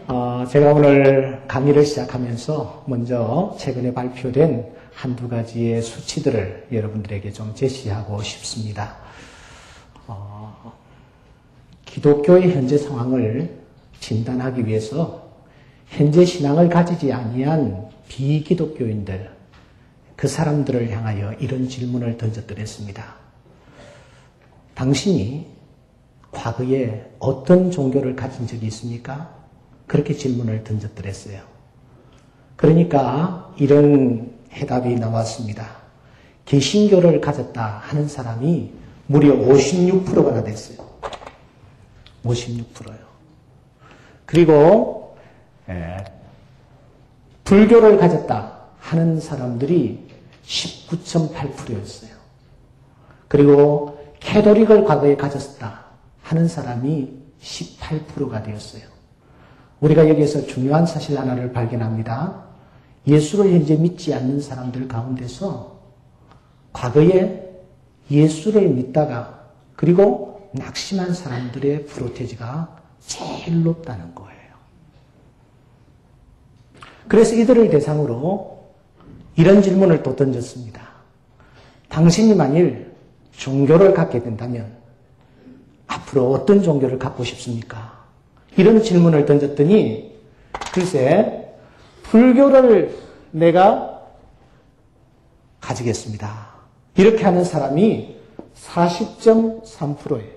제가 오늘 강의를 시작하면서 먼저 최근에 발표된 한두 가지의 수치들을 여러분들에게 좀 제시하고 싶습니다. 기독교의 현재 상황을 진단하기 위해서 현재 신앙을 가지지 아니한 비기독교인들, 그 사람들을 향하여 이런 질문을 던져드렸습니다. 당신이 과거에 어떤 종교를 가진 적이 있습니까? 그렇게 질문을 던져드렸어요. 그러니까 이런 해답이 나왔습니다. 개신교를 가졌다 하는 사람이 무려 56%가 됐어요. 56%요. 그리고 불교를 가졌다 하는 사람들이 19.8%였어요. 그리고 캐톨릭을 과거에 가졌다 하는 사람이 18%가 되었어요. 우리가 여기에서 중요한 사실 하나를 발견합니다. 예수를 현재 믿지 않는 사람들 가운데서 과거에 예수를 믿다가 그리고 낙심한 사람들의 프로테지가 제일 높다는 거예요. 그래서 이들을 대상으로 이런 질문을 또 던졌습니다. 당신이 만일 종교를 갖게 된다면 앞으로 어떤 종교를 갖고 싶습니까? 이런 질문을 던졌더니 글쎄 불교를 내가 가지겠습니다. 이렇게 하는 사람이 40.3%예요.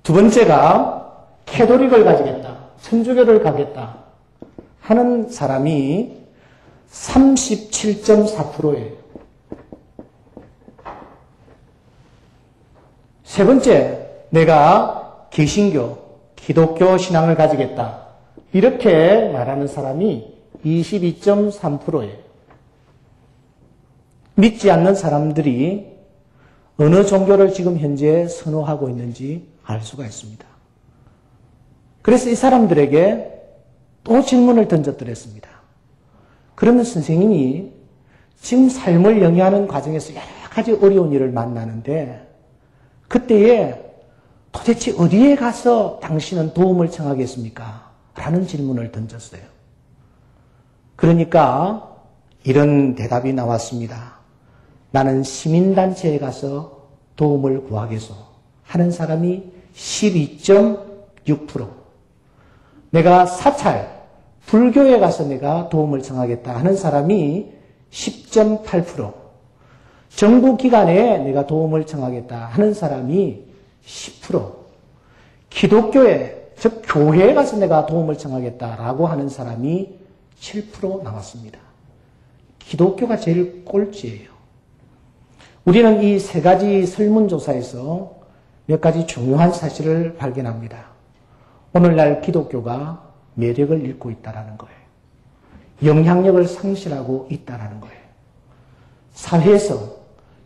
두 번째가 캐톨릭을 가지겠다. 천주교를 가겠다 하는 사람이 37.4%예요. 세 번째, 내가 개신교, 기독교 신앙을 가지겠다. 이렇게 말하는 사람이 22.3%예요. 믿지 않는 사람들이 어느 종교를 지금 현재 선호하고 있는지 알 수가 있습니다. 그래서 이 사람들에게 또 질문을 던져드렸습니다. 그러면 선생님이 지금 삶을 영위하는 과정에서 여러 가지 어려운 일을 만나는데 그때에 도대체 어디에 가서 당신은 도움을 청하겠습니까? 라는 질문을 던졌어요. 그러니까 이런 대답이 나왔습니다. 나는 시민단체에 가서 도움을 구하겠소 하는 사람이 12.6%. 내가 사찰, 불교에 가서 내가 도움을 청하겠다 하는 사람이 10.8%. 정부기관에 내가 도움을 청하겠다 하는 사람이 10%. 기독교에, 즉 교회에 가서 내가 도움을 청하겠다라고 하는 사람이 7% 나왔습니다. 기독교가 제일 꼴찌예요. 우리는 이 세 가지 설문조사에서 몇 가지 중요한 사실을 발견합니다. 오늘날 기독교가 매력을 잃고 있다는 거예요. 영향력을 상실하고 있다는 거예요. 사회에서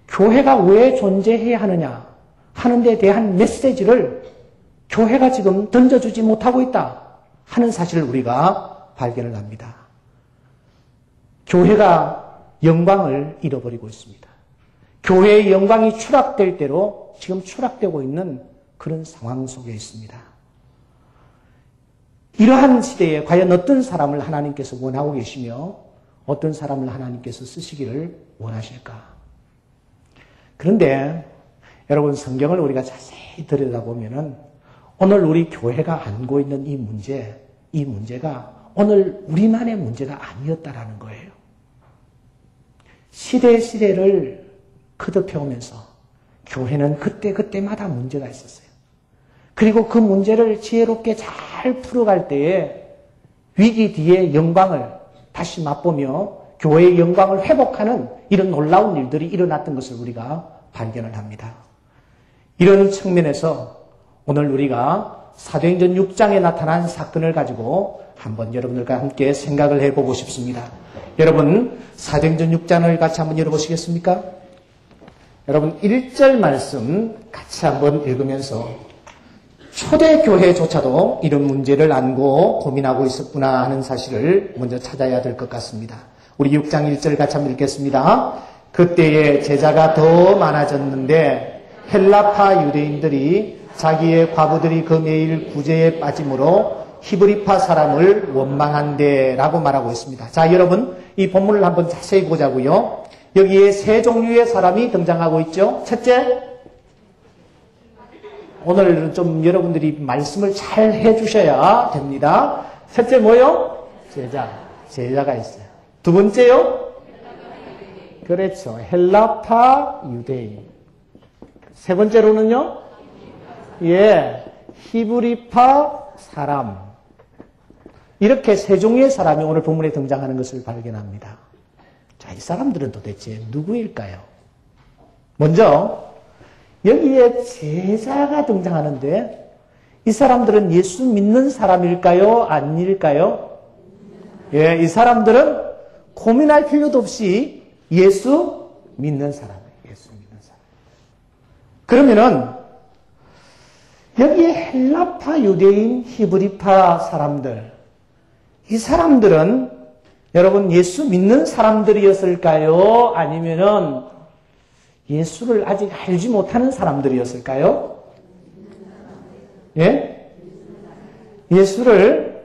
교회가 왜 존재해야 하느냐 하는 데 대한 메시지를 교회가 지금 던져주지 못하고 있다 하는 사실을 우리가 발견을 합니다. 교회가 영광을 잃어버리고 있습니다. 교회의 영광이 추락될 대로 지금 추락되고 있는 그런 상황 속에 있습니다. 이러한 시대에 과연 어떤 사람을 하나님께서 원하고 계시며 어떤 사람을 하나님께서 쓰시기를 원하실까? 그런데 여러분 성경을 우리가 자세히 들여다보면은 오늘 우리 교회가 안고 있는 이 문제가 오늘 우리만의 문제가 아니었다라는 거예요. 시대를 거듭해오면서 교회는 그때마다 문제가 있었어요. 그리고 그 문제를 지혜롭게 잘 풀어갈 때에 위기 뒤에 영광을 다시 맛보며 교회의 영광을 회복하는 이런 놀라운 일들이 일어났던 것을 우리가 발견을 합니다. 이런 측면에서 오늘 우리가 사도행전 6장에 나타난 사건을 가지고 한번 여러분들과 함께 생각을 해보고 싶습니다. 여러분 사도행전 6장을 같이 한번 열어보시겠습니까? 여러분 1절 말씀 같이 한번 읽으면서 초대교회조차도 이런 문제를 안고 고민하고 있었구나 하는 사실을 먼저 찾아야 될 것 같습니다. 우리 6장 1절 같이 한번 읽겠습니다. 그때에 제자가 더 많아졌는데 헬라파 유대인들이 자기의 과부들이 그 매일 구제에 빠짐으로 히브리파 사람을 원망한대 라고 말하고 있습니다. 자, 여러분 이 본문을 한번 자세히 보자고요. 여기에 세 종류의 사람이 등장하고 있죠. 첫째, 오늘 좀 여러분들이 말씀을 잘 해주셔야 됩니다. 첫째 뭐요? 제자가 있어요. 두 번째요? 그렇죠. 헬라파 유대인. 세 번째로는요? 히브리파 사람. 이렇게 세 종류의 사람이 오늘 본문에 등장하는 것을 발견합니다. 자, 이 사람들은 도대체 누구일까요? 먼저 여기에 제자가 등장하는데 이 사람들은 예수 믿는 사람일까요? 아닐까요? 이 사람들은 고민할 필요도 없이 예수 믿는 사람이에요. 예수 믿는 사람. 그러면은 여기에 헬라파 유대인, 히브리파 사람들, 이 사람들은 여러분 예수 믿는 사람들이었을까요? 아니면은 예수를 아직 알지 못하는 사람들이었을까요? 예수를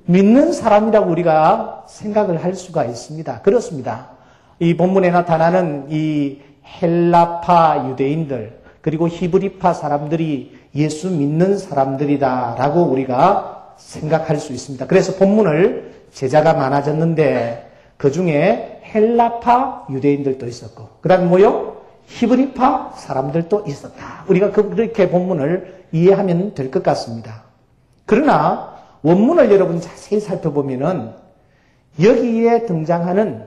믿는 사람이라고 우리가 생각을 할 수가 있습니다. 그렇습니다. 이 본문에 나타나는 이 헬라파 유대인들 그리고 히브리파 사람들이 예수 믿는 사람들이다라고 우리가 생각할 수 있습니다. 그래서 본문을 제자가 많아졌는데 그 중에 헬라파 유대인들도 있었고 그 다음에 뭐요? 히브리파 사람들도 있었다. 우리가 그렇게 본문을 이해하면 될 것 같습니다. 그러나 원문을 여러분 자세히 살펴보면은 여기에 등장하는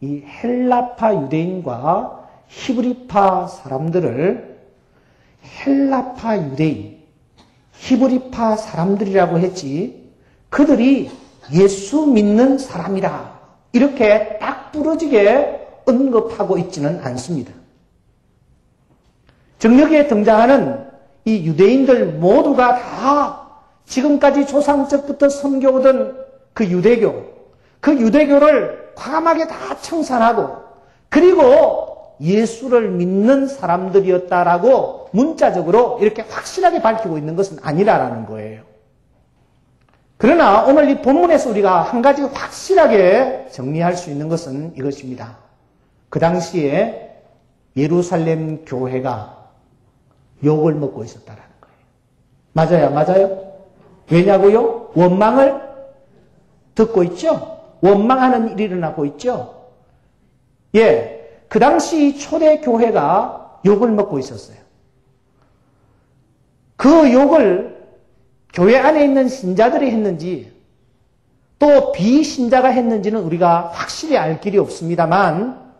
이 헬라파 유대인과 히브리파 사람들을 헬라파 유대인, 히브리파 사람들이라고 했지 그들이 예수 믿는 사람이라 이렇게 딱 부러지게 언급하고 있지는 않습니다. 정력에 등장하는 이 유대인들 모두가 다 지금까지 조상적부터 섬겨오던 그 유대교를 과감하게 다 청산하고 그리고 예수를 믿는 사람들이었다라고 문자적으로 이렇게 확실하게 밝히고 있는 것은 아니라는 거예요. 그러나 오늘 이 본문에서 우리가 한 가지 확실하게 정리할 수 있는 것은 이것입니다. 그 당시에 예루살렘 교회가 욕을 먹고 있었다라는 거예요. 맞아요? 왜냐고요? 원망을 듣고 있죠? 원망하는 일이 일어나고 있죠? 그 당시 초대 교회가 욕을 먹고 있었어요. 그 욕을 교회 안에 있는 신자들이 했는지 또 비신자가 했는지는 우리가 확실히 알 길이 없습니다만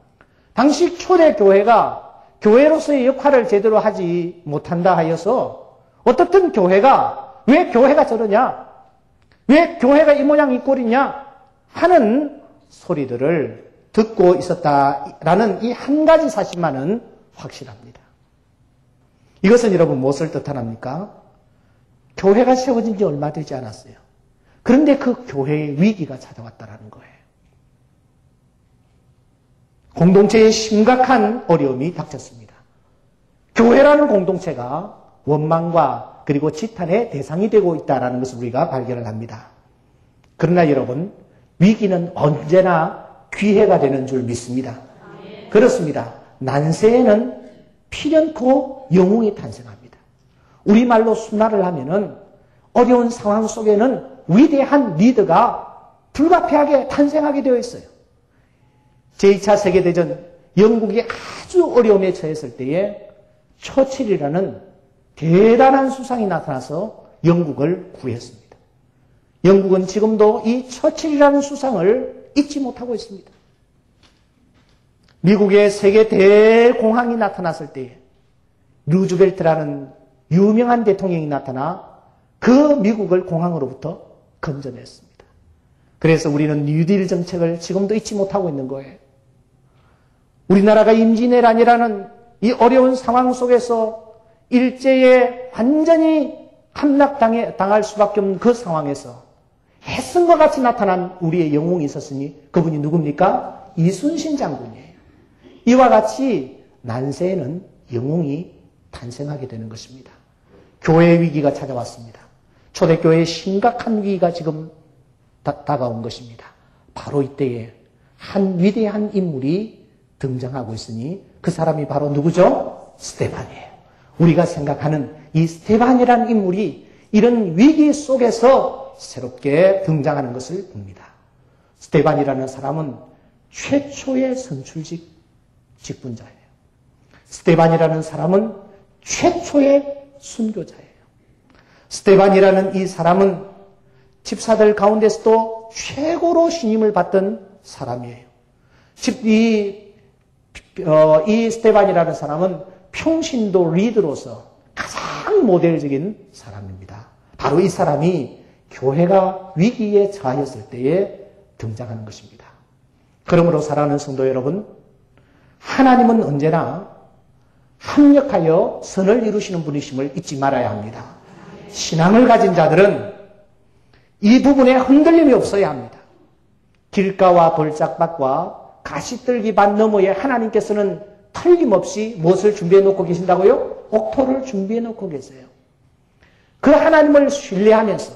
당시 초대 교회가 교회로서의 역할을 제대로 하지 못한다 하여서 어떻든 교회가 왜 교회가 저러냐? 왜 교회가 이 모양 이 꼴이냐? 하는 소리들을 듣고 있었다라는 이 한 가지 사실만은 확실합니다. 이것은 여러분 무엇을 뜻합니까? 교회가 세워진 지 얼마 되지 않았어요. 그런데 그 교회의 위기가 찾아왔다는 거예요. 공동체에 심각한 어려움이 닥쳤습니다. 교회라는 공동체가 원망과 그리고 지탄의 대상이 되고 있다는 것을 우리가 발견을 합니다. 그러나 여러분, 위기는 언제나 기회가 되는 줄 믿습니다. 그렇습니다. 난세에는 필연코 영웅이 탄생합니다. 우리말로 순화를 하면은 어려운 상황 속에는 위대한 리더가 불가피하게 탄생하게 되어 있어요. 제2차 세계대전 영국이 아주 어려움에 처했을 때에 처칠이라는 대단한 수상이 나타나서 영국을 구했습니다. 영국은 지금도 이 처칠이라는 수상을 잊지 못하고 있습니다. 미국의 세계 대공황이 나타났을 때에 루즈벨트라는 유명한 대통령이 나타나 그 미국을 공황으로부터 건져냈습니다. 그래서 우리는 뉴딜 정책을 지금도 잊지 못하고 있는 거예요. 우리나라가 임진왜란이라는 이 어려운 상황 속에서 일제에 완전히 함락당할 수밖에 없는 그 상황에서 햇승과 같이 나타난 우리의 영웅이 있었으니 그분이 누굽니까? 이순신 장군이에요. 이와 같이 난세에는 영웅이 탄생하게 되는 것입니다. 교회 위기가 찾아왔습니다. 초대교회에 심각한 위기가 지금 다가온 것입니다. 바로 이때에 한 위대한 인물이 등장하고 있으니 그 사람이 바로 누구죠? 스데반이에요. 우리가 생각하는 이 스데반이라는 인물이 이런 위기 속에서 새롭게 등장하는 것을 봅니다. 스데반이라는 사람은 최초의 선출직 직분자예요. 스데반이라는 사람은 최초의 순교자예요. 스데반이라는 이 사람은 집사들 가운데서도 최고로 신임을 받던 사람이에요. 이 스데반이라는 사람은 평신도 리더로서 가장 모델적인 사람입니다. 바로 이 사람이 교회가 위기에 처하였을 때에 등장하는 것입니다. 그러므로 사랑하는 성도 여러분, 하나님은 언제나 합력하여 선을 이루시는 분이심을 잊지 말아야 합니다. 신앙을 가진 자들은 이 부분에 흔들림이 없어야 합니다. 길가와 돌짝밭과 가시떨기밭 너머에 하나님께서는 틀림없이 무엇을 준비해 놓고 계신다고요? 옥토를 준비해 놓고 계세요. 그 하나님을 신뢰하면서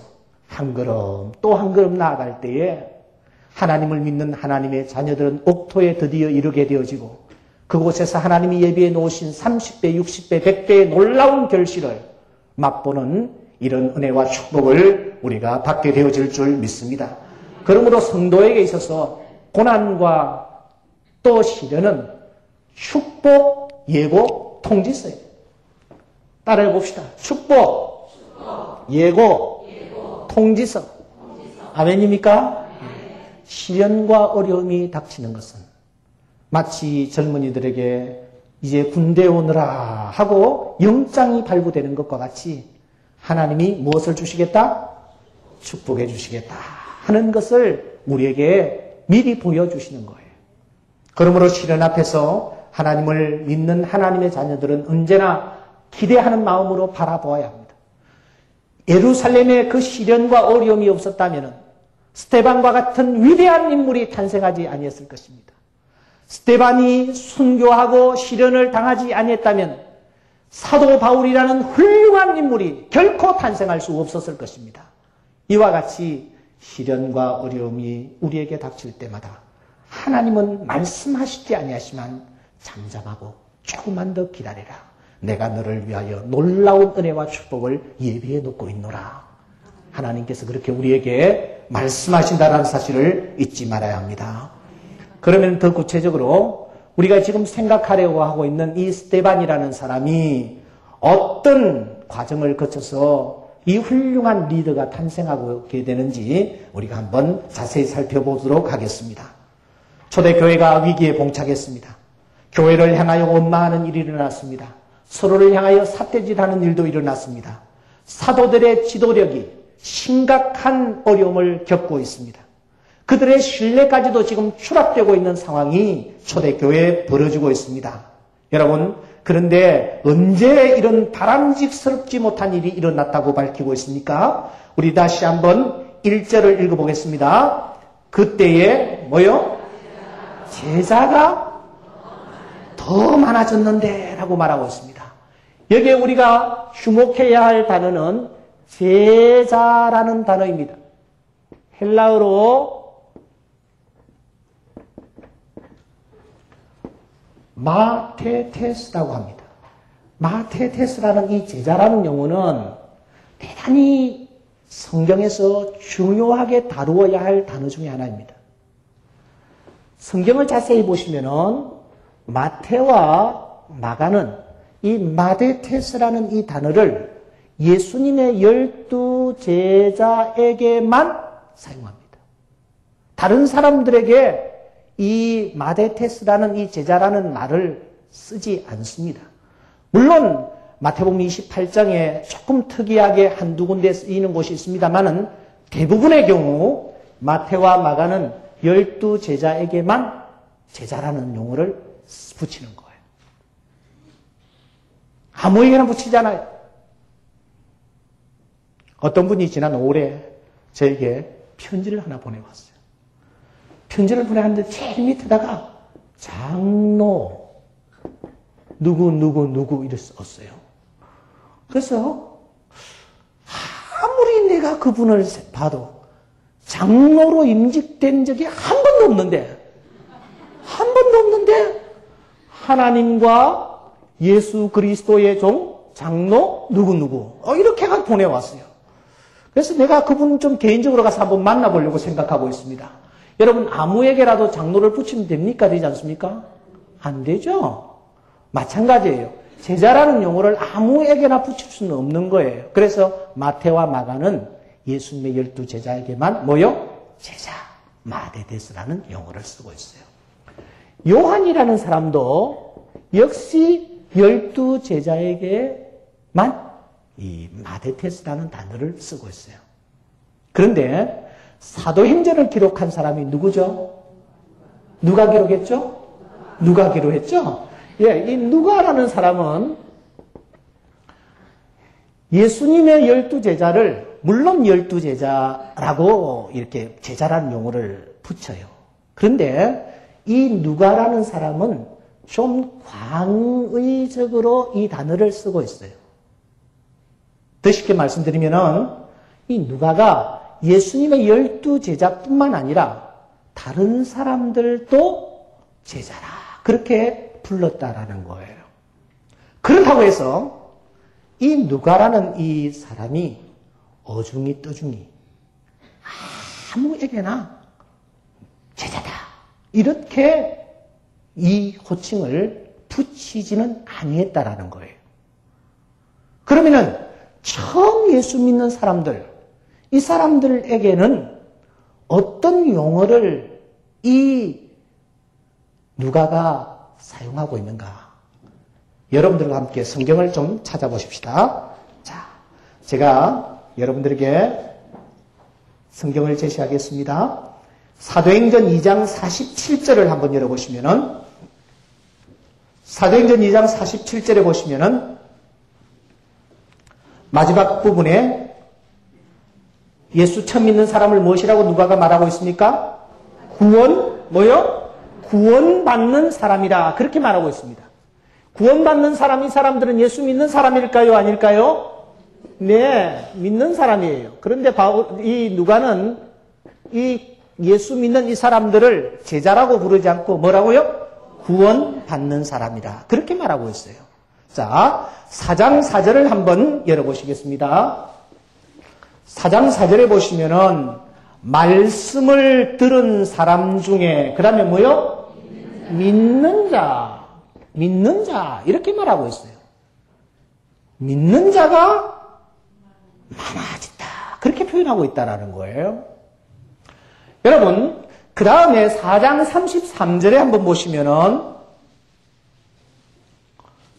한 걸음 또 한 걸음 나아갈 때에 하나님을 믿는 하나님의 자녀들은 옥토에 드디어 이르게 되어지고 그곳에서 하나님이 예비해 놓으신 30배, 60배, 100배의 놀라운 결실을 맛보는 이런 은혜와 축복을 우리가 받게 되어질 줄 믿습니다. 그러므로 성도에게 있어서 고난과 또 시련은 축복, 예고, 통지서예요. 따라해 봅시다. 축복, 예고, 통지서. 아멘입니까? 시련과 어려움이 닥치는 것은 마치 젊은이들에게 이제 군대 오느라 하고 영장이 발부되는 것과 같이 하나님이 무엇을 주시겠다? 축복해 주시겠다 하는 것을 우리에게 미리 보여주시는 거예요. 그러므로 시련 앞에서 하나님을 믿는 하나님의 자녀들은 언제나 기대하는 마음으로 바라보아야 합니다. 예루살렘에 그 시련과 어려움이 없었다면 스데반과 같은 위대한 인물이 탄생하지 아니했을 것입니다. 스데반이 순교하고 시련을 당하지 아니했다면 사도 바울이라는 훌륭한 인물이 결코 탄생할 수 없었을 것입니다. 이와 같이 시련과 어려움이 우리에게 닥칠 때마다 하나님은 말씀하시지 아니하시만 잠잠하고 조금만 더 기다리라. 내가 너를 위하여 놀라운 은혜와 축복을 예비해 놓고 있노라. 하나님께서 그렇게 우리에게 말씀하신다는 사실을 잊지 말아야 합니다. 그러면 더 구체적으로 우리가 지금 생각하려고 하고 있는 이 스데반이라는 사람이 어떤 과정을 거쳐서 이 훌륭한 리더가 탄생하게 되는지 우리가 한번 자세히 살펴보도록 하겠습니다. 초대교회가 위기에 봉착했습니다. 교회를 향하여 원망하는 일이 일어났습니다. 서로를 향하여 삿대질하는 일도 일어났습니다. 사도들의 지도력이 심각한 어려움을 겪고 있습니다. 그들의 신뢰까지도 지금 추락되고 있는 상황이 초대교회에 벌어지고 있습니다. 여러분, 그런데 언제 이런 바람직스럽지 못한 일이 일어났다고 밝히고 있습니까? 우리 다시 한번 1절을 읽어보겠습니다. 그때에 뭐요? 제자가 더 많아졌는데 라고 말하고 있습니다. 여기에 우리가 주목해야 할 단어는 제자라는 단어입니다. 헬라어로 마테테스라고 합니다. 마테테스라는 이 제자라는 용어는 대단히 성경에서 중요하게 다루어야 할 단어 중에 하나입니다. 성경을 자세히 보시면은 마태와 마가는 이 마테테스라는 이 단어를 예수님의 12 제자에게만 사용합니다. 다른 사람들에게 이 마테테스라는 이 제자라는 말을 쓰지 않습니다. 물론 마태복음 28장에 조금 특이하게 한두 군데 쓰이는 곳이 있습니다만은 대부분의 경우 마태와 마가는 12 제자에게만 제자라는 용어를 붙이는 거예요. 아무에게나 붙이잖아요. 어떤 분이 지난 5월에 저에게 편지를 하나 보내왔어요. 편지를 보내는데 제일 밑에다가 장로 누구 이렇게 썼어요. 그래서 내가 그분을 봐도 장로로 임직된 적이 한 번도 없는데 하나님과 예수 그리스도의 종 장로 누구누구 이렇게 보내왔어요. 그래서 내가 그분 좀 개인적으로 가서 한번 만나보려고 생각하고 있습니다. 여러분 아무에게라도 장로를 붙이면 됩니까? 되지 않습니까? 안 되죠. 마찬가지예요. 제자라는 용어를 아무에게나 붙일 수는 없는 거예요. 그래서 마태와 마가는 예수님의 12제자에게만 제자, 마데데스라는 용어를 쓰고 있어요. 요한이라는 사람도 역시 12제자에게만 이 마데데스라는 단어를 쓰고 있어요. 그런데 사도행전을 기록한 사람이 누구죠? 누가 기록했죠? 누가 기록했죠? 예, 이 누가라는 사람은 예수님의 12제자를 물론 12제자라고 이렇게 제자라는 용어를 붙여요. 그런데 이 누가라는 사람은 좀 광의적으로 이 단어를 쓰고 있어요. 더 쉽게 말씀드리면은 이 누가가 예수님의 12제자뿐만 아니라 다른 사람들도 제자라 그렇게 불렀다라는 거예요. 그렇다고 해서 이 누가라는 이 사람이 어중이 떠중이 아무에게나 제자다 이렇게 이 호칭을 붙이지는 아니했다라는 거예요. 그러면은 처음 예수 믿는 사람들, 이 사람들에게는 어떤 용어를 이 누가가 사용하고 있는가? 여러분들과 함께 성경을 좀 찾아보십시다. 자, 제가 여러분들에게 성경을 제시하겠습니다. 사도행전 2장 47절을 한번 열어보시면은 사도행전 2장 47절에 보시면은 마지막 부분에 예수 처음 믿는 사람을 무엇이라고 누가가 말하고 있습니까? 구원받는 사람이라 그렇게 말하고 있습니다. 구원받는 사람, 이 사람들은 예수 믿는 사람일까요? 아닐까요? 네, 믿는 사람이에요. 그런데 이 누가는 이 예수 믿는 이 사람들을 제자라고 부르지 않고 뭐라고요? 구원받는 사람이다. 그렇게 말하고 있어요. 자, 4장 4절을 한번 열어보시겠습니다. 4장 4절에 보시면은 말씀을 들은 사람 중에 그 다음에 믿는 자 이렇게 말하고 있어요. 믿는 자가 많아졌다. 그렇게 표현하고 있다라는 거예요. 여러분, 그 다음에 4장 33절에 한번 보시면은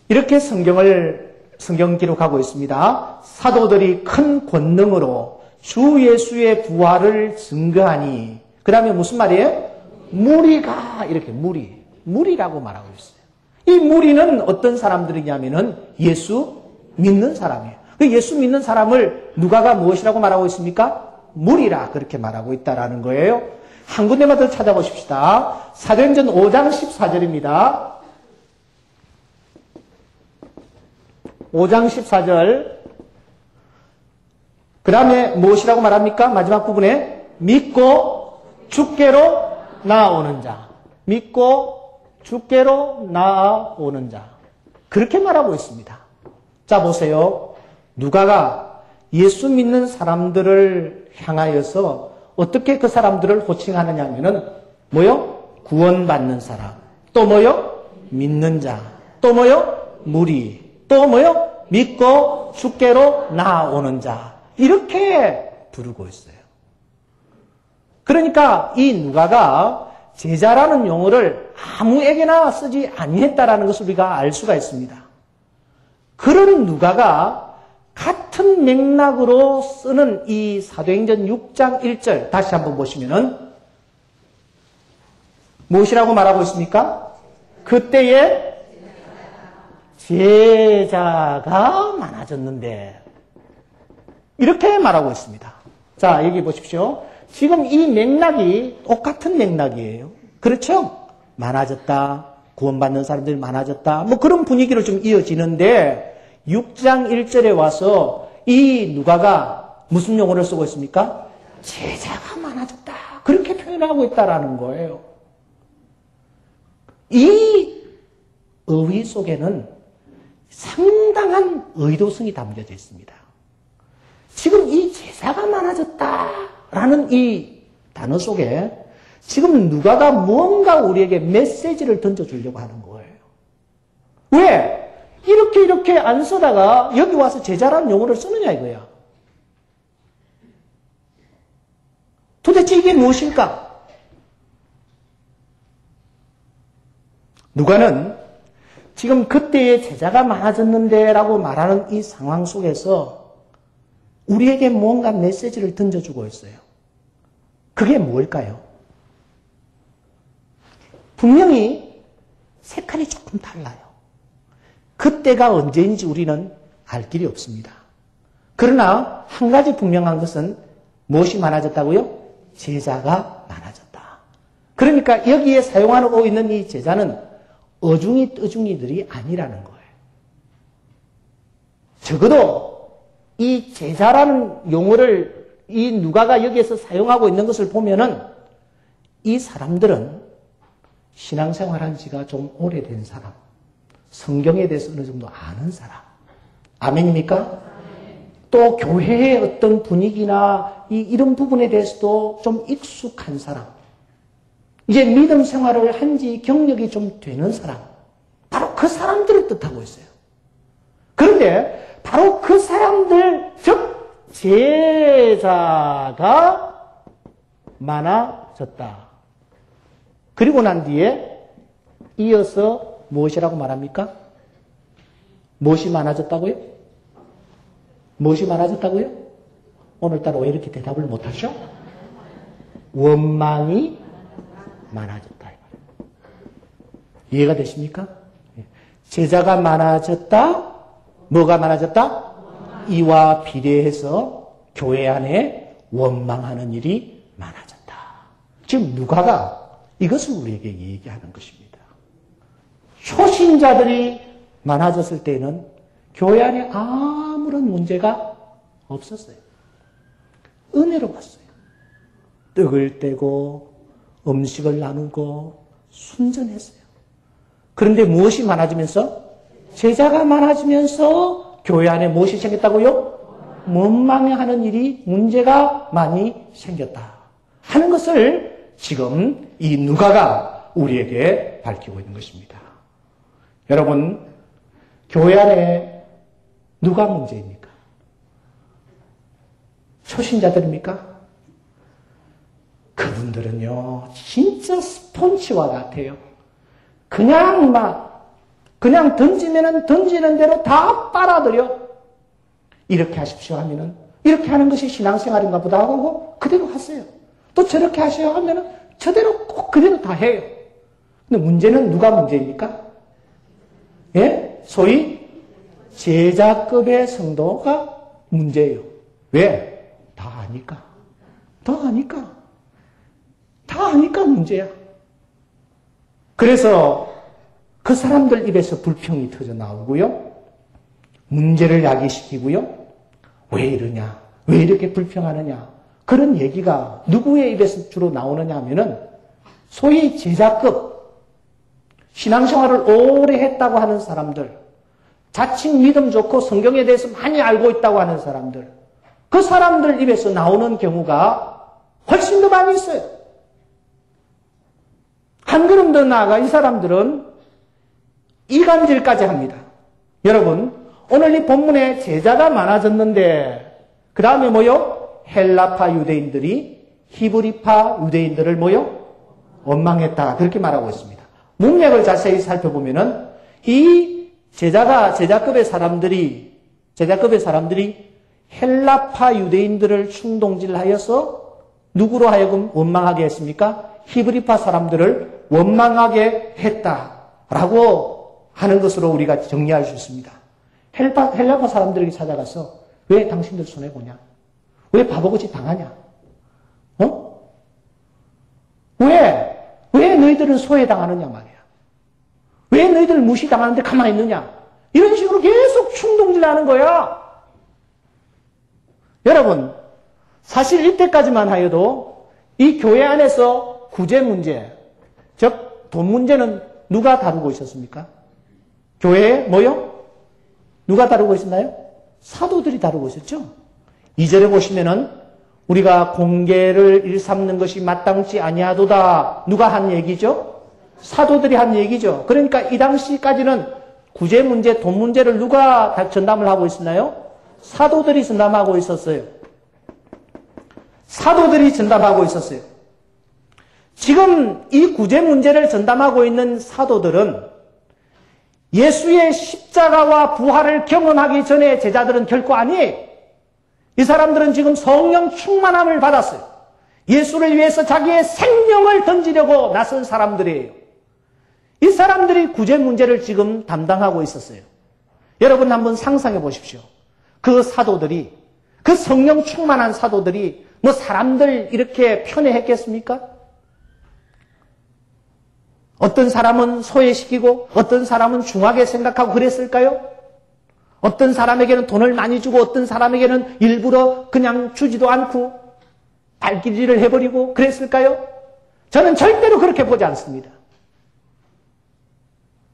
이렇게 성경 기록하고 있습니다. 사도들이 큰 권능으로 주 예수의 부활을 증거하니 그 다음에 무슨 말이에요? 무리가 이렇게 무리라고 말하고 있어요. 이 무리는 어떤 사람들이냐면은 예수 믿는 사람이에요. 예수 믿는 사람을 누가가 무엇이라고 말하고 있습니까? 무리라 그렇게 말하고 있다라는 거예요. 한 군데만 더 찾아보십시다. 사도행전 5장 14절입니다. 5장 14절. 그 다음에 무엇이라고 말합니까? 마지막 부분에 믿고 주께로 나아오는 자. 믿고 주께로 나아오는 자. 그렇게 말하고 있습니다. 자, 보세요. 누가가 예수 믿는 사람들을 향하여서 어떻게 그 사람들을 호칭하느냐 하면은 구원받는 사람. 또 믿는 자. 또 무리. 또 믿고 주께로 나아오는 자. 이렇게 부르고 있어요. 그러니까 이 누가가 제자라는 용어를 아무에게나 쓰지 아니했다라는 것을 우리가 알 수가 있습니다. 그런 누가가 같은 맥락으로 쓰는 이 사도행전 6장 1절 다시 한번 보시면은 무엇이라고 말하고 있습니까? 그때에 제자가 많아졌는데 이렇게 말하고 있습니다. 자, 여기 보십시오. 지금 이 맥락이 똑같은 맥락이에요. 그렇죠? 많아졌다. 구원받는 사람들이 많아졌다. 그런 분위기로 좀 이어지는데 6장 1절에 와서 이 누가가 무슨 용어를 쓰고 있습니까? 제자가 많아졌다. 그렇게 표현하고 있다라는 거예요. 이 어휘 속에는 상당한 의도성이 담겨져 있습니다. 지금 이 제자가 많아졌다라는 이 단어 속에 지금 누가가 무언가 우리에게 메시지를 던져주려고 하는 거예요. 왜? 이렇게 안 쓰다가 여기 와서 제자라는 용어를 쓰느냐 이거야. 도대체 이게 무엇일까? 누가는 지금 그때의 제자가 많아졌는데 라고 말하는 이 상황 속에서 우리에게 무언가 메시지를 던져주고 있어요. 그게 무엇일까요? 분명히 색깔이 조금 달라요. 그때가 언제인지 우리는 알 길이 없습니다. 그러나 한 가지 분명한 것은 무엇이 많아졌다고요? 제자가 많아졌다. 그러니까 여기에 사용하고 있는 이 제자는 어중이 떠중이들이 아니라는 거예요. 적어도 이 제자라는 용어를 이 누가가 여기에서 사용하고 있는 것을 보면은 이 사람들은 신앙생활한 지가 좀 오래된 사람, 성경에 대해서 어느 정도 아는 사람. 아멘입니까? 또 교회의 어떤 분위기나 이런 부분에 대해서도 좀 익숙한 사람. 이제 믿음 생활을 한 지 경력이 좀 되는 사람. 바로 그 사람들을 뜻하고 있어요. 그런데 바로 그 사람들, 즉 제자가 많아졌다. 그리고 난 뒤에 이어서 무엇이라고 말합니까? 무엇이 많아졌다고요? 무엇이 많아졌다고요? 오늘따라 왜 이렇게 대답을 못하셔? 원망이 많아졌다. 이해가 되십니까? 제자가 많아졌다. 뭐가 많아졌다? 이와 비례해서 교회 안에 원망하는 일이 많아졌다. 지금 누가가 이것을 우리에게 얘기하는 것입니다. 초신자들이 많아졌을 때는 교회 안에 아무런 문제가 없었어요. 은혜로웠어요. 떡을 떼고 음식을 나누고 순전했어요. 그런데 무엇이 많아지면서? 제자가 많아지면서 교회 안에 무엇이 생겼다고요? 원망하는 일이 문제가 많이 생겼다 하는 것을 지금 이 누가가 우리에게 밝히고 있는 것입니다. 여러분, 교회 안에 누가 문제입니까? 초신자들입니까? 그분들은요, 진짜 스폰지와 같아요. 그냥 던지면은 던지는 대로 다 빨아들여. 이렇게 하십시오 하면은, 이렇게 하는 것이 신앙생활인가 보다 하고, 그대로 하세요. 또 저렇게 하셔야 하면은, 저대로 꼭 그대로 다 해요. 근데 문제는 누가 문제입니까? 예? 소위 제자급의 성도가 문제예요. 왜? 다 아니까. 다 아니까 문제야. 그래서 그 사람들 입에서 불평이 터져 나오고요. 문제를 야기시키고요. 왜 이러냐? 왜 이렇게 불평하느냐? 그런 얘기가 누구의 입에서 주로 나오느냐 하면은 소위 제자급, 신앙생활을 오래 했다고 하는 사람들, 자칭 믿음 좋고 성경에 대해서 많이 알고 있다고 하는 사람들, 그 사람들 입에서 나오는 경우가 훨씬 더 많이 있어요. 한 걸음 더 나아가 이 사람들은 이간질까지 합니다. 여러분, 오늘 이 본문에 제자가 많아졌는데 그 다음에 뭐요? 헬라파 유대인들이 히브리파 유대인들을 뭐요? 원망했다. 그렇게 말하고 있습니다. 문맥을 자세히 살펴보면은 이 제자급의 사람들이 헬라파 유대인들을 충동질하여서 누구로 하여금 원망하게 했습니까? 히브리파 사람들을 원망하게 했다라고 하는 것으로 우리가 정리할 수 있습니다. 헬라파 사람들에게 찾아가서 왜 당신들 손해보냐? 왜 바보같이 당하냐? 왜 너희들은 소외당하느냐 말이야. 왜 너희들 무시당하는데 가만히 있느냐? 이런 식으로 계속 충동질하는 거야. 여러분, 사실 이때까지만 하여도 이 교회 안에서 구제 문제, 즉 돈 문제는 누가 다루고 있었습니까? 교회에 뭐요? 누가 다루고 있었나요? 사도들이 다루고 있었죠. 2절에 보시면은 우리가 공계를 일삼는 것이 마땅치 아니하도다. 누가 한 얘기죠? 사도들이 한 얘기죠. 그러니까 이 당시까지는 구제 문제, 돈 문제를 누가 다 전담을 하고 있었나요? 사도들이 전담하고 있었어요. 사도들이 전담하고 있었어요. 지금 이 구제 문제를 전담하고 있는 사도들은 예수의 십자가와 부활을 경험하기 전에 제자들은 결코 아니에요. 이 사람들은 지금 성령 충만함을 받았어요. 예수를 위해서 자기의 생명을 던지려고 나선 사람들이에요. 이 사람들이 구제 문제를 지금 담당하고 있었어요. 여러분 한번 상상해 보십시오. 그 사도들이, 그 성령 충만한 사도들이 뭐 사람들 이렇게 편애했겠습니까? 어떤 사람은 소외시키고 어떤 사람은 중하게 생각하고 그랬을까요? 어떤 사람에게는 돈을 많이 주고 어떤 사람에게는 일부러 그냥 주지도 않고 발길이를 해버리고 그랬을까요? 저는 절대로 그렇게 보지 않습니다.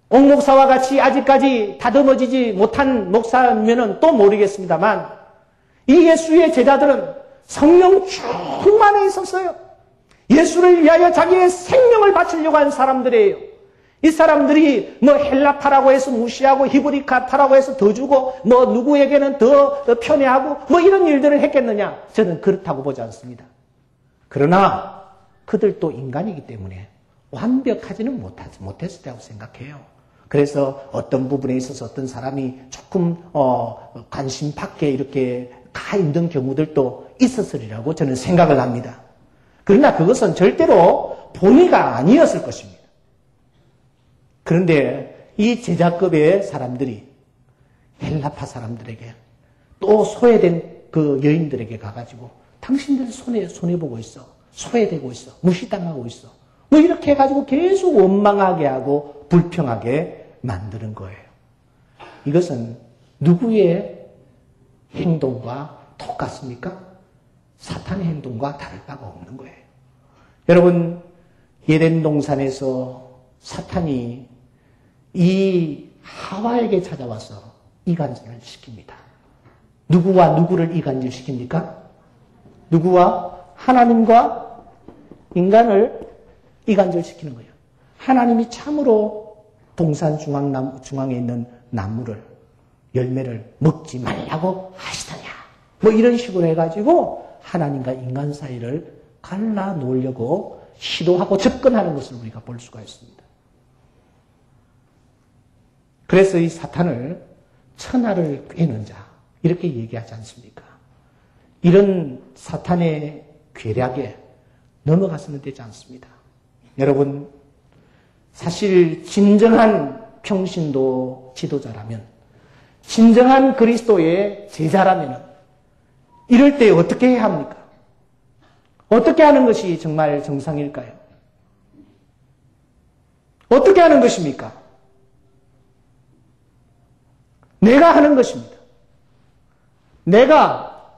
옥 목사와 같이 아직까지 다듬어지지 못한 목사면은 또 모르겠습니다만 이 예수의 제자들은 성령 충만해 있었어요. 예수를 위하여 자기의 생명을 바치려고 한 사람들이에요. 이 사람들이 뭐 헬라파라고 해서 무시하고 히브리카파라고 해서 더 주고 뭐 누구에게는 더 편애하고 뭐 이런 일들을 했겠느냐? 저는 그렇다고 보지 않습니다. 그러나 그들도 인간이기 때문에 완벽하지는 못했었다고 생각해요. 그래서 어떤 부분에 있어서 어떤 사람이 조금 관심 밖에 이렇게 가 있는 경우들도 있었으리라고 저는 생각을 합니다. 그러나 그것은 절대로 본의가 아니었을 것입니다. 그런데 이 제자급의 사람들이 헬라파 사람들에게 또 소외된 그 여인들에게 가가지고 당신들 손해보고 있어. 소외되고 있어. 무시당하고 있어. 뭐 이렇게 해가지고 계속 원망하게 하고 불평하게 만드는 거예요. 이것은 누구의 행동과 똑같습니까? 사탄의 행동과 다를 바가 없는 거예요. 여러분, 에덴 동산에서 사탄이 이 하와에게 찾아와서 이간질을 시킵니다. 누구와 누구를 이간질 시킵니까? 누구와? 하나님과 인간을 이간질 시키는 거예요. 하나님이 참으로 동산 중앙에 있는 나무를, 열매를 먹지 말라고 하시더냐. 뭐 이런 식으로 해가지고 하나님과 인간 사이를 갈라 놓으려고 시도하고 접근하는 것을 우리가 볼 수가 있습니다. 그래서 이 사탄을 천하를 꿰는 자 이렇게 얘기하지 않습니까? 이런 사탄의 괴략에 넘어가서는 되지 않습니다. 여러분, 사실 진정한 평신도 지도자라면, 진정한 그리스도의 제자라면 이럴 때 어떻게 해야 합니까? 어떻게 하는 것이 정말 정상일까요? 어떻게 하는 것입니까? 내가 하는 것입니다. 내가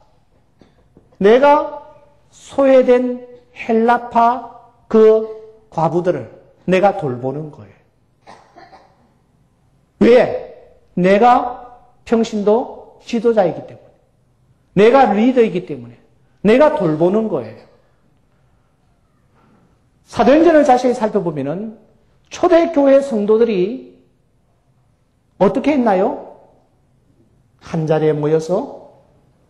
소외된 헬라파 그 과부들을 내가 돌보는 거예요. 왜? 내가 평신도 지도자이기 때문에. 내가 리더이기 때문에. 내가 돌보는 거예요. 사도행전을 자세히 살펴보면은 초대교회 성도들이 어떻게 했나요? 한 자리에 모여서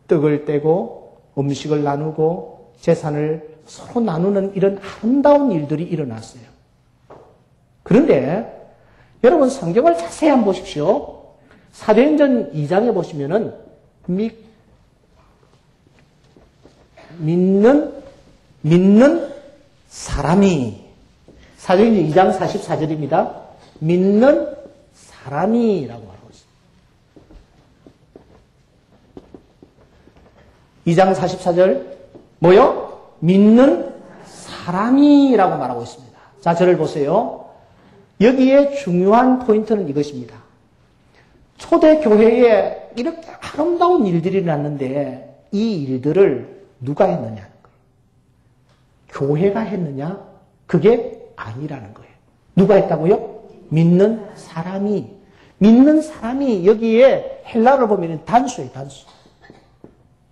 떡을 떼고 음식을 나누고 재산을 서로 나누는 이런 아름다운 일들이 일어났어요. 그런데 여러분 성경을 자세히 한번 보십시오. 사도행전 2장에 보시면은 믿는 사람이, 사도행전 2장 44절입니다. 믿는 사람이라고 말하고 있습니다. 2장 44절 뭐요? 믿는 사람이라고 말하고 있습니다. 자, 저를 보세요. 여기에 중요한 포인트는 이것입니다. 초대교회에 이렇게 아름다운 일들이 났는데 이 일들을 누가 했느냐는 거예요. 교회가 했느냐? 그게 아니라는 거예요. 누가 했다고요? 믿는 사람이. 믿는 사람이 여기에 헬라어를 보면 단수예요, 단수.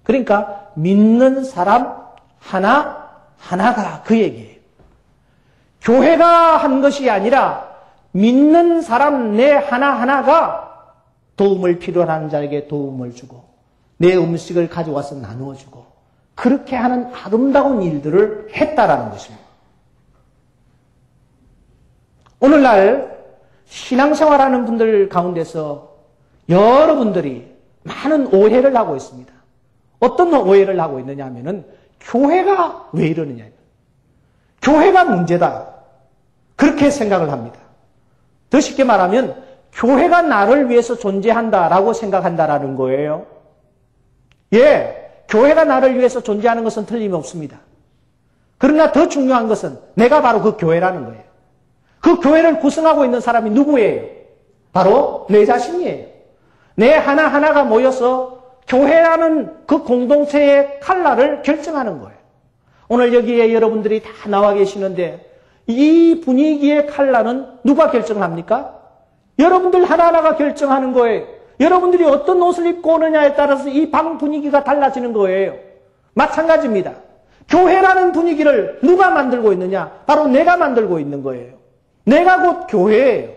그러니까 믿는 사람 하나가 그 얘기예요. 교회가 한 것이 아니라 믿는 사람 내 하나하나가 도움을 필요한 자에게 도움을 주고 내 음식을 가져와서 나누어 주고 그렇게 하는 아름다운 일들을 했다라는 것입니다. 오늘날 신앙생활하는 분들 가운데서 여러분들이 많은 오해를 하고 있습니다. 어떤 오해를 하고 있느냐 하면은 교회가 왜 이러느냐. 교회가 문제다. 그렇게 생각을 합니다. 더 쉽게 말하면 교회가 나를 위해서 존재한다라고 생각한다라는 거예요. 예, 교회가 나를 위해서 존재하는 것은 틀림없습니다. 그러나 더 중요한 것은 내가 바로 그 교회라는 거예요. 그 교회를 구성하고 있는 사람이 누구예요? 바로 내 자신이에요. 내 하나하나가 모여서 교회라는 그 공동체의 칼날을 결정하는 거예요. 오늘 여기에 여러분들이 다 나와 계시는데 이 분위기의 칼날은 누가 결정합니까? 여러분들 하나하나가 결정하는 거예요. 여러분들이 어떤 옷을 입고 오느냐에 따라서 이 방 분위기가 달라지는 거예요. 마찬가지입니다. 교회라는 분위기를 누가 만들고 있느냐? 바로 내가 만들고 있는 거예요. 내가 곧 교회예요.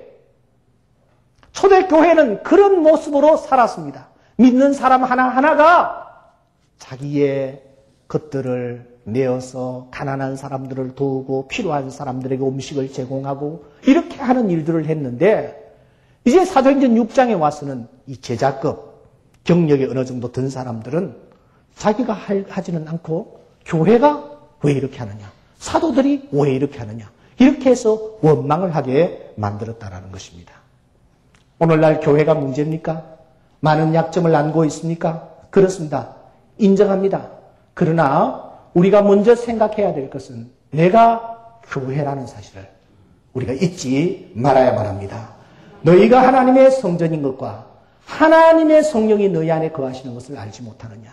초대교회는 그런 모습으로 살았습니다. 믿는 사람 하나하나가 자기의 것들을 내어서 가난한 사람들을 도우고 필요한 사람들에게 음식을 제공하고 이렇게 하는 일들을 했는데 이제 사도행전 6장에 와서는 이 제자급 경력이 어느 정도 든 사람들은 자기가 하지는 않고 교회가 왜 이렇게 하느냐, 사도들이 왜 이렇게 하느냐, 이렇게 해서 원망을 하게 만들었다라는 것입니다. 오늘날 교회가 문제입니까? 많은 약점을 안고 있습니까? 그렇습니다. 인정합니다. 그러나 우리가 먼저 생각해야 될 것은 내가 교회라는 사실을 우리가 잊지 말아야만 합니다. 너희가 하나님의 성전인 것과 하나님의 성령이 너희 안에 거하시는 것을 알지 못하느냐.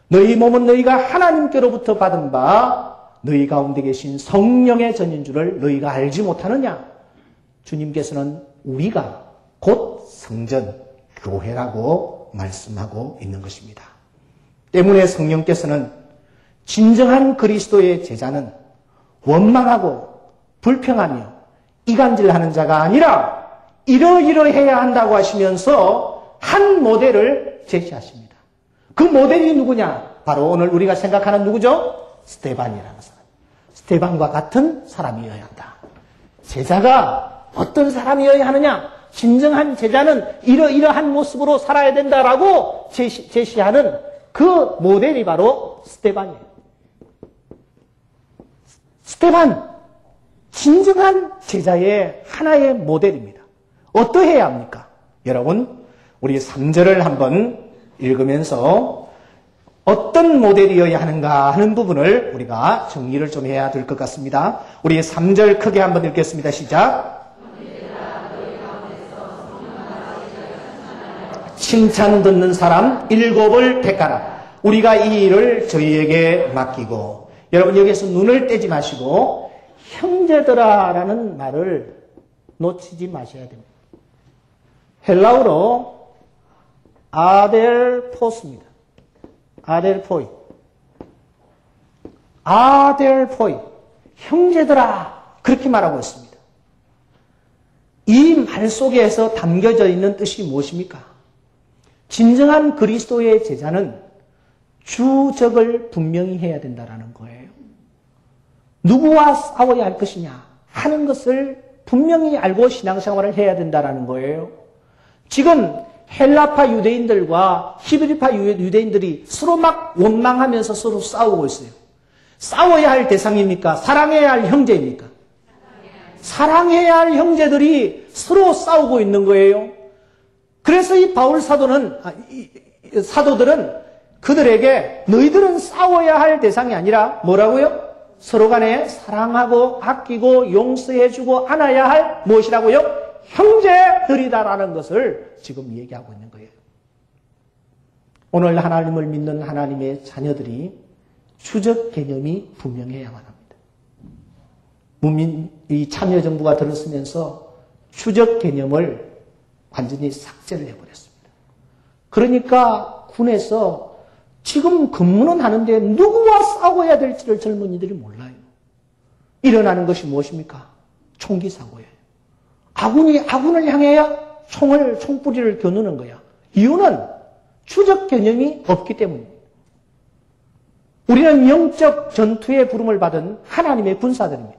너희 몸은 너희가 하나님께로부터 받은 바 너희 가운데 계신 성령의 전인 줄을 너희가 알지 못하느냐. 주님께서는 우리가 곧 성전, 교회라고 말씀하고 있는 것입니다. 때문에 성령께서는 진정한 그리스도의 제자는 원망하고 불평하며 이간질하는 자가 아니라 이러이러해야 한다고 하시면서 한 모델을 제시하십니다. 그 모델이 누구냐? 바로 오늘 우리가 생각하는 누구죠? 스데반이라는 사람. 스데반과 같은 사람이어야 한다. 제자가 어떤 사람이어야 하느냐? 진정한 제자는 이러이러한 모습으로 살아야 된다라고 제시하는 그 모델이 바로 스데반이에요. 스데반, 진정한 제자의 하나의 모델입니다. 어떠해야 합니까? 여러분, 우리 3절을 한번 읽으면서 어떤 모델이어야 하는가 하는 부분을 우리가 정리를 좀 해야 될 것 같습니다. 우리 3절 크게 한번 읽겠습니다. 시작. 칭찬 듣는 사람 7을 택하라. 우리가 이 일을 저희에게 맡기고. 여러분 여기에서 눈을 떼지 마시고 형제들아라는 말을 놓치지 마셔야 됩니다. 헬라어로 아델포스입니다. 아델포이. 아델포이. 형제들아. 그렇게 말하고 있습니다. 이 말 속에서 담겨져 있는 뜻이 무엇입니까? 진정한 그리스도의 제자는 주적을 분명히 해야 된다는 거예요. 누구와 싸워야 할 것이냐 하는 것을 분명히 알고 신앙생활을 해야 된다는 거예요. 지금 헬라파 유대인들과 히브리파 유대인들이 서로 막 원망하면서 서로 싸우고 있어요. 싸워야 할 대상입니까? 사랑해야 할 형제입니까? 사랑해야 할 형제들이 서로 싸우고 있는 거예요. 그래서 이 바울 사도들은 그들에게 너희들은 싸워야 할 대상이 아니라 뭐라고요? 서로 간에 사랑하고 아끼고 용서해주고 안아야 할 무엇이라고요? 형제들이다라는 것을 지금 얘기하고 있는 거예요. 오늘 하나님을 믿는 하나님의 자녀들이 추적 개념이 분명해야만 합니다. 이 참여정부가 들었으면서 추적 개념을 완전히 삭제를 해버렸습니다. 그러니까 군에서 지금 근무는 하는데 누구와 싸워야 될지를 젊은이들이 몰라요. 일어나는 것이 무엇입니까? 총기 사고예요. 아군이 아군을 향해야 총뿌리를 겨누는 거야. 이유는 추적 개념이 없기 때문입니다. 우리는 영적 전투의 부름을 받은 하나님의 군사들입니다.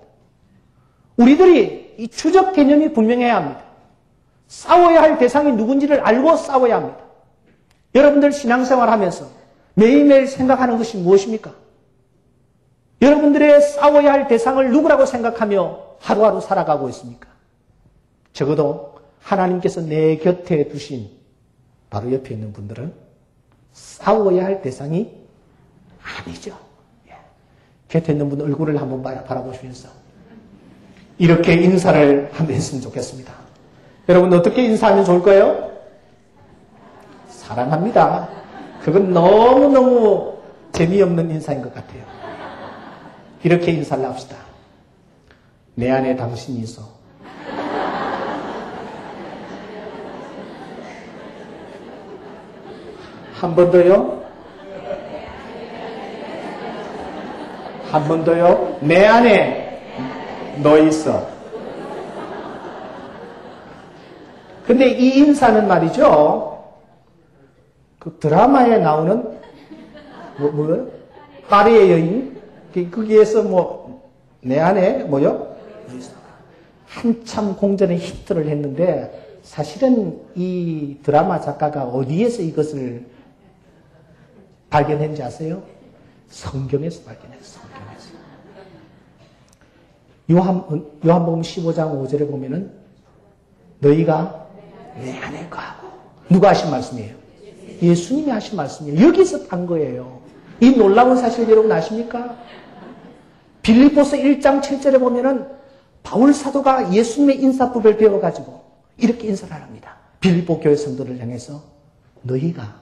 우리들이 이 추적 개념이 분명해야 합니다. 싸워야 할 대상이 누군지를 알고 싸워야 합니다. 여러분들 신앙생활 하면서 매일매일 생각하는 것이 무엇입니까? 여러분들의 싸워야 할 대상을 누구라고 생각하며 하루하루 살아가고 있습니까? 적어도 하나님께서 내 곁에 두신 바로 옆에 있는 분들은 싸워야 할 대상이 아니죠. 곁에 있는 분 얼굴을 한번 바라보시면서 이렇게 인사를 한번 했으면 좋겠습니다. 여러분 어떻게 인사하면 좋을까요? 사랑합니다. 그건 너무너무 재미없는 인사인 것 같아요. 이렇게 인사를 합시다. 내 안에 당신이 있어. 한 번 더요. 한 번 더요. 내 안에 너 있어. 근데 이 인사는 말이죠. 그 드라마에 나오는 뭐요? 파리의 여인? 거기에서 내 안에 뭐요? 한참 공전에 히트를 했는데 사실은 이 드라마 작가가 어디에서 이것을 발견했는지 아세요? 성경에서 발견했어요. 성경에서. 요한복음 15장 5절에 보면은 너희가 내 안에 거하고 누가 하신 말씀이에요? 예수님이 하신 말씀이에요. 여기서 딴 거예요. 이 놀라운 사실 여러분 아십니까? 빌립보서 1장 7절에 보면은 바울 사도가 예수님의 인사법을 배워가지고 이렇게 인사를 합니다. 빌립보 교회 성도를 향해서 너희가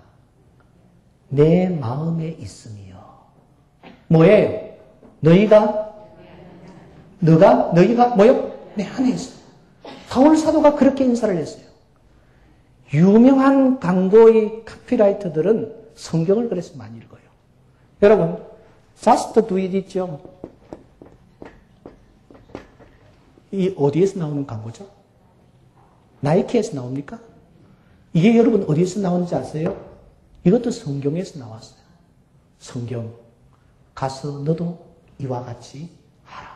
내 마음에 있으며 뭐예요? 너희가 뭐요? 내 안에 있어. 바울 사도가 그렇게 인사를 했어요. 유명한 광고의 카피라이터들은 성경을 그래서 많이 읽어요. 여러분, Just Do It 있죠? 이 어디에서 나오는 광고죠? 나이키에서 나옵니까? 이게 여러분 어디에서 나오는지 아세요? 이것도 성경에서 나왔어요. 성경. 가서 너도 이와 같이 하라.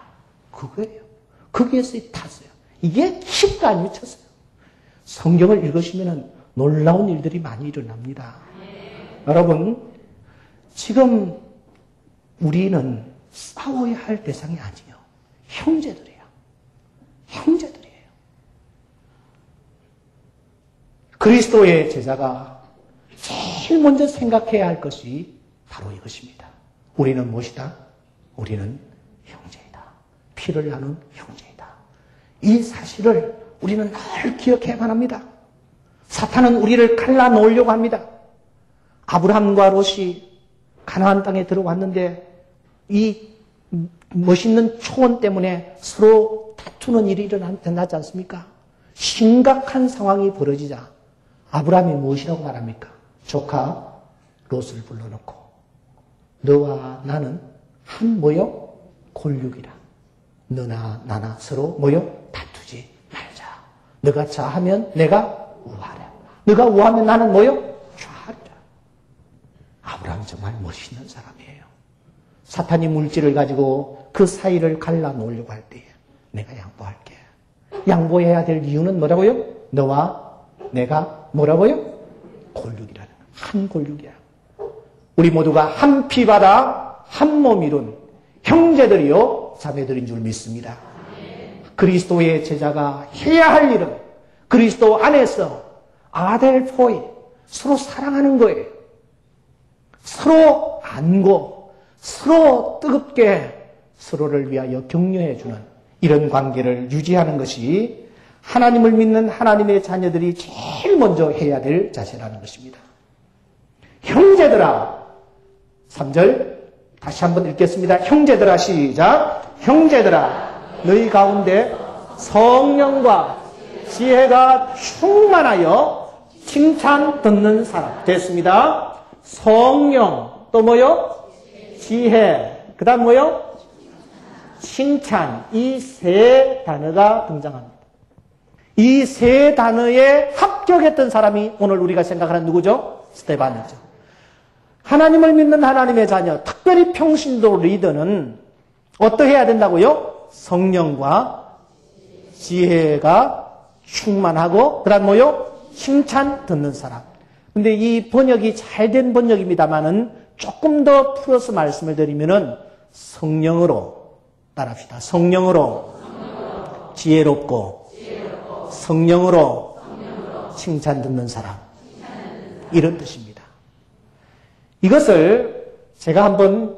그거예요. 거기에서 탔어요. 이게 키가 안 미쳤어요. 성경을 읽으시면 놀라운 일들이 많이 일어납니다. 여러분, 지금 우리는 싸워야 할 대상이 아니에요. 형제들이에요. 형제들이에요. 그리스도의 제자가 제일 먼저 생각해야 할 것이 바로 이것입니다. 우리는 무엇이다? 우리는 형제이다. 피를 나눈 형제이다. 이 사실을 우리는 늘 기억해야만 합니다. 사탄은 우리를 갈라놓으려고 합니다. 아브라함과 롯이 가나안 땅에 들어왔는데 이 멋있는 초원 때문에 서로 다투는 일이 일어나지 않습니까? 심각한 상황이 벌어지자 아브라함이 무엇이라고 말합니까? 조카 롯을 불러놓고 너와 나는 한 모여 골육이라. 너나 나나 서로 모여 다투지 말자. 너가 좌하면 내가 우하라. 너가 우하면 나는 모여 좌하리라. 아브라함 정말 멋있는 사람이에요. 사탄이 물질을 가지고 그 사이를 갈라놓으려고 할 때에 내가 양보할게. 양보해야 될 이유는 뭐라고요? 너와 내가 뭐라고요? 골육이라는 한 골육이야. 우리 모두가 한 피바다 한 몸 이룬 형제들이요 자매들인 줄 믿습니다. 그리스도의 제자가 해야 할 일은 그리스도 안에서 아델포이 서로 사랑하는 거예요. 서로 안고 서로 뜨겁게 서로를 위하여 격려해주는 이런 관계를 유지하는 것이 하나님을 믿는 하나님의 자녀들이 제일 먼저 해야 될 자세라는 것입니다. 형제들아, 3절 다시 한번 읽겠습니다. 형제들아, 시작. 형제들아, 너희 가운데 성령과 지혜가 충만하여 칭찬 듣는 사람. 됐습니다. 성령, 또 뭐요? 지혜, 그 다음 뭐요? 칭찬. 이 세 단어가 등장합니다. 이 세 단어에 합격했던 사람이 오늘 우리가 생각하는 누구죠? 스데반이죠. 하나님을 믿는 하나님의 자녀, 특별히 평신도 리더는 어떻게 해야 된다고요? 성령과 지혜가 충만하고, 그 다음 뭐요? 칭찬 듣는 사람. 근데 이 번역이 잘된 번역입니다만은 조금 더 풀어서 말씀을 드리면은 성령으로 따라합시다. 성령으로 지혜롭고 성령으로 칭찬 듣는 사람. 이런 뜻입니다. 이것을 제가 한번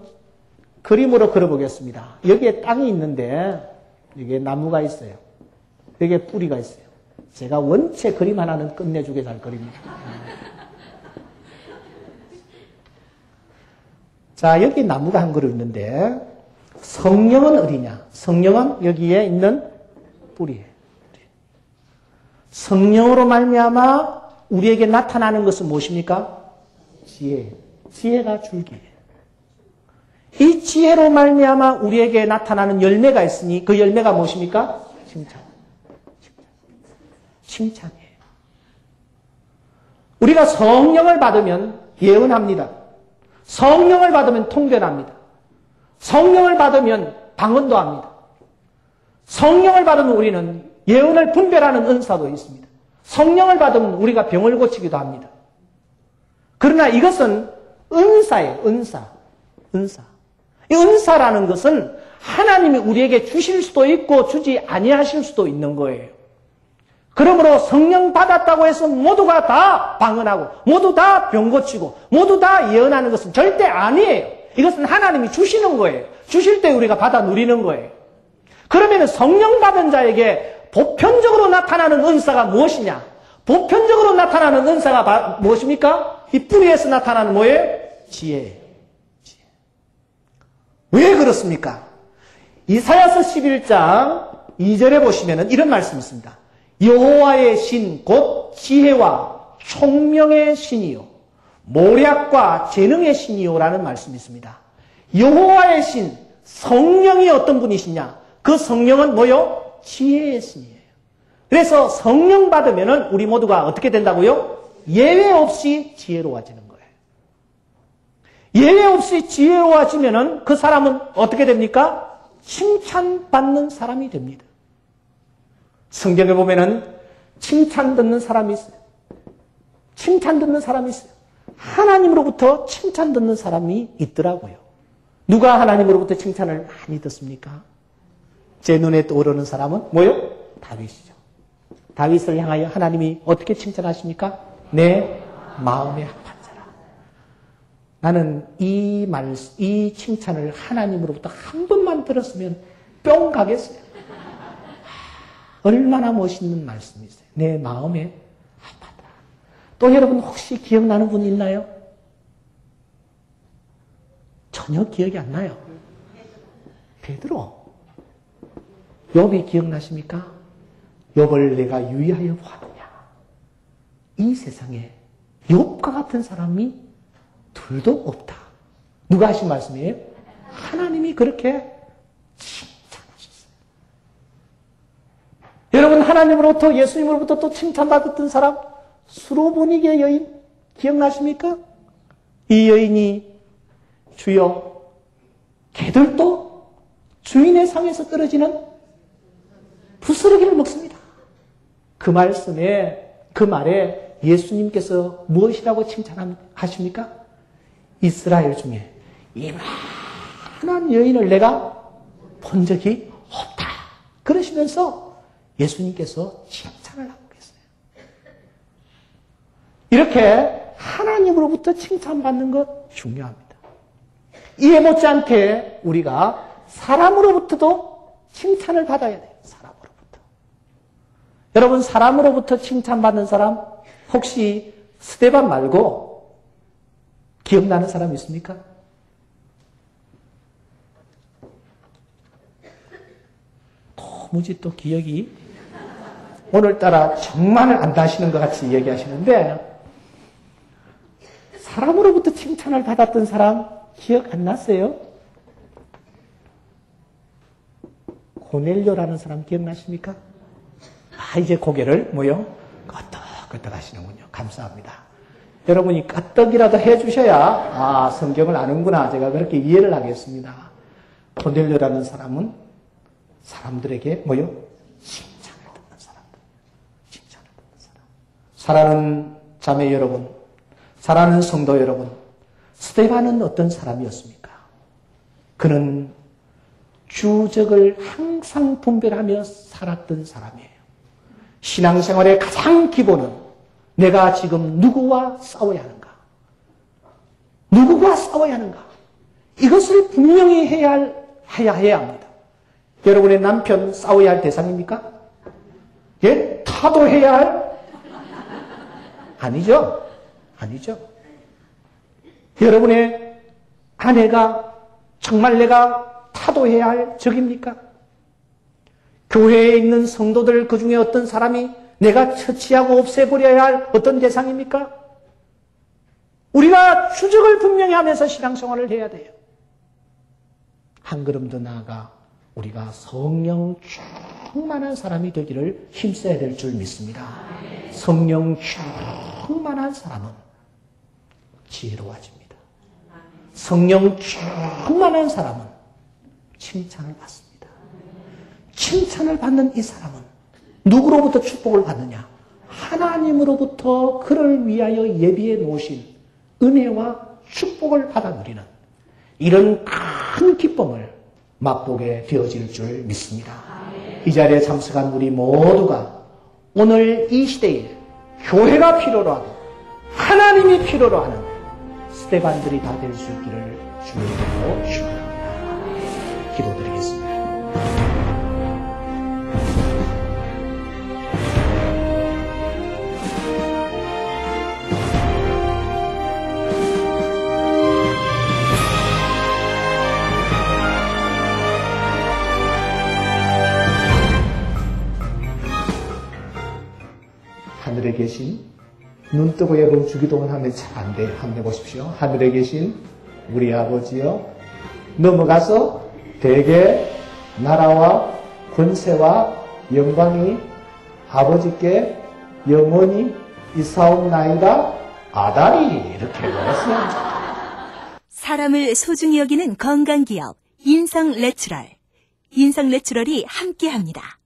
그림으로 그려보겠습니다. 여기에 땅이 있는데 여기에 나무가 있어요. 여기에 뿌리가 있어요. 제가 원체 그림 하나는 끝내주게 잘 그립니다. 자, 여기 나무가 한 그루 있는데 성령은 어디냐? 성령은 여기에 있는 뿌리예요. 성령으로 말미암아 우리에게 나타나는 것은 무엇입니까? 지혜. 지혜가 줄기예요. 이 지혜로 말미암아 우리에게 나타나는 열매가 있으니 그 열매가 무엇입니까? 칭찬. 칭찬이에요. 우리가 성령을 받으면 예언합니다. 성령을 받으면 통변합니다. 성령을 받으면 방언도 합니다. 성령을 받으면 우리는 예언을 분별하는 은사도 있습니다. 성령을 받으면 우리가 병을 고치기도 합니다. 그러나 이것은 은사예요. 은사. 이 은사라는 것은 하나님이 우리에게 주실 수도 있고 주지 아니하실 수도 있는 거예요. 그러므로 성령 받았다고 해서 모두가 다 방언하고 모두 다 병 고치고 모두 다 예언하는 것은 절대 아니에요. 이것은 하나님이 주시는 거예요. 주실 때 우리가 받아 누리는 거예요. 그러면 성령 받은 자에게 보편적으로 나타나는 은사가 무엇이냐? 보편적으로 나타나는 은사가 무엇입니까? 이 뿌리에서 나타나는 뭐예요? 지혜예요. 왜 그렇습니까? 이사야서 11장 2절에 보시면 이런 말씀이 있습니다. 여호와의 신 곧 지혜와 총명의 신이요 모략과 재능의 신이요 라는 말씀이 있습니다. 여호와의 신, 성령이 어떤 분이시냐? 그 성령은 뭐요? 지혜의 신이에요. 그래서 성령 받으면 우리 모두가 어떻게 된다고요? 예외 없이 지혜로워지는 거예요. 예외 없이 지혜로워지면 그 사람은 어떻게 됩니까? 칭찬받는 사람이 됩니다. 성경에 보면은 칭찬 듣는 사람이 있어요. 칭찬 듣는 사람이 있어요. 하나님으로부터 칭찬 듣는 사람이 있더라고요. 누가 하나님으로부터 칭찬을 많이 듣습니까? 제 눈에 떠오르는 사람은 뭐요? 다윗이죠. 다윗을 향하여 하나님이 어떻게 칭찬하십니까? 내 마음에 합한 자라. 나는 이 칭찬을 하나님으로부터 한 번만 들었으면 뿅 가겠어요. 얼마나 멋있는 말씀이세요. 내 마음에 합하다. 또 여러분 혹시 기억나는 분 있나요? 전혀 기억이 안 나요. 베드로. 욥이 기억나십니까? 욥을 내가 유의하여 보았느냐. 이 세상에 욥과 같은 사람이 둘도 없다. 누가 하신 말씀이에요? 하나님이 그렇게 칭찬하셨어요. 여러분 하나님으로부터 예수님으로부터 또 칭찬받았던 사람 수로보니게 여인 기억나십니까? 이 여인이 주여 개들도 주인의 상에서 떨어지는 부스러기를 먹습니다. 그 말에 예수님께서 무엇이라고 칭찬하십니까? 이스라엘 중에 이만한 여인을 내가 본 적이 없다. 그러시면서 예수님께서 칭찬을 하고 계세요. 이렇게 하나님으로부터 칭찬받는 것 중요합니다. 이에 못지않게 우리가 사람으로부터도 칭찬을 받아야 돼요. 사람으로부터. 여러분 사람으로부터 칭찬받는 사람 혹시 스데반 말고 기억나는 사람 있습니까? 도무지 또 기억이 오늘따라 정말 안 나시는 것 같이 얘기하시는데 사람으로부터 칭찬을 받았던 사람 기억 안 났어요? 고넬료라는 사람 기억나십니까? 이제 고개를 끄덕끄덕 하시는군요. 감사합니다. 여러분이 까떡이라도 해주셔야 성경을 아는구나 제가 그렇게 이해를 하겠습니다. 고넬료라는 사람은 사람들에게 칭찬을 듣는 사람들. 칭찬을 듣는 사람. 사랑하는 자매 여러분, 사랑하는 성도 여러분, 스데반은 어떤 사람이었습니까? 그는 주적을 항상 분별하며 살았던 사람이에요. 신앙생활의 가장 기본은 내가 지금 누구와 싸워야 하는가? 누구와 싸워야 하는가? 이것을 분명히 해야 합니다. 여러분의 남편 싸워야 할 대상입니까? 예? 타도해야 할? 아니죠. 아니죠. 여러분의 아내가 정말 내가 타도해야 할 적입니까? 교회에 있는 성도들 그 중에 어떤 사람이 내가 처치하고 없애버려야 할 어떤 대상입니까? 우리가 추적을 분명히 하면서 신앙생활을 해야 돼요. 한 걸음 더 나아가 우리가 성령 충만한 사람이 되기를 힘써야 될 줄 믿습니다. 성령 충만한 사람은 지혜로워집니다. 성령 충만한 사람은 칭찬을 받습니다. 칭찬을 받는 이 사람은 누구로부터 축복을 받느냐? 하나님으로부터 그를 위하여 예비해 놓으신 은혜와 축복을 받아 누리는 이런 큰 기쁨을 맛보게 되어질 줄 믿습니다. 이 자리에 참석한 우리 모두가 오늘 이 시대에 교회가 필요로 하고 하나님이 필요로 하는 스데반들이 다 될 수 있기를 주의 이름으로 축원합니다. 기도드리겠습니다. 하늘에 계신 눈 뜨고 여러분 주기도문 하면 잘 안 돼. 한번 해보십시오. 하늘에 계신 우리 아버지여 넘어가서 대개 나라와 권세와 영광이 아버지께 영원히 이사옵나이다. 아다리 이렇게 말했어요. 사람을 소중히 여기는 건강기업 인성내추럴. 인성내추럴이 함께합니다.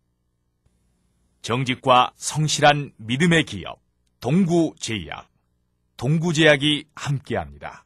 정직과 성실한 믿음의 기업 동구제약, 동구제약이 함께합니다.